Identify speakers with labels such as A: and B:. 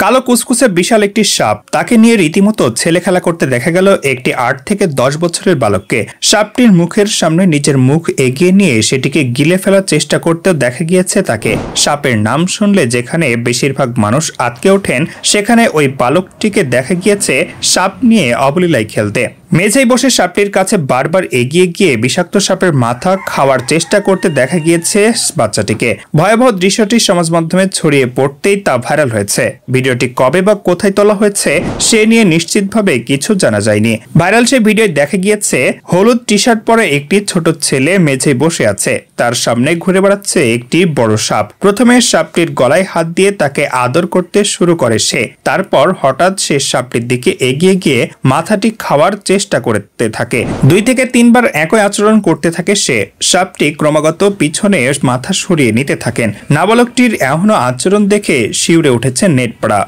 A: কালো কুচকুচে বিশাল একটি সাপ, তাকে নিয়ে রীতিমতো ছেলে খেলা করতে দেখা গেল একটি 8 থেকে 10 বছরের বালককে। সাপটির মুখের সামনে নিজের মুখ এগিয়ে নিয়ে সেটিকে গিলে ফেলার চেষ্টা করতেও দেখা গিয়েছে তাকে। সাপের নাম শুনলে যেখানে বেশিরভাগ মানুষ আটকে ওঠেন, সেখানে ওই বালকটিকে দেখা গিয়েছে সাপ নিয়ে অবলীলায় খেলতে। মেঝেয় বসে সাপটির কাছে বারবার এগিয়ে গিয়ে বিষাক্ত সাপের মাথা খাওয়ার চেষ্টা করতে দেখা গিয়েছে বাচ্চাটিকে। ভয়াবহ দৃশ্যটি সমাজ মাধ্যমে ছড়িয়ে পড়তেই তা ভাইরাল হয়েছে। ভিডিওটি কবে বা কোথায় তোলা হয়েছে সে নিয়ে নিশ্চিতভাবে কিছু জানা যায়নি। ভাইরাল সেই ভিডিও দেখা গিয়েছে হলুদ টি শার্ট পরে একটি ছোট ছেলে মেঝেয় বসে আছে, তার সামনে ঘুরে বেড়াচ্ছে একটি বড় সাপ। প্রথমে সাপটির গলায় হাত দিয়ে তাকে আদর করতে শুরু করে সে, তারপর হঠাৎ সে সাপটির দিকে এগিয়ে গিয়ে মাথাটি খাওয়ার চেষ্টা করতে থাকে। 2 থেকে 3 বার একই আচরণ করতে থাকে সে। সাপটি ক্রমাগত পিছনে মাথা সরিয়ে নিতে থাকেন। নাবালকটির এমন আচরণ দেখে শিউরে উঠেছে নেটপাড়া।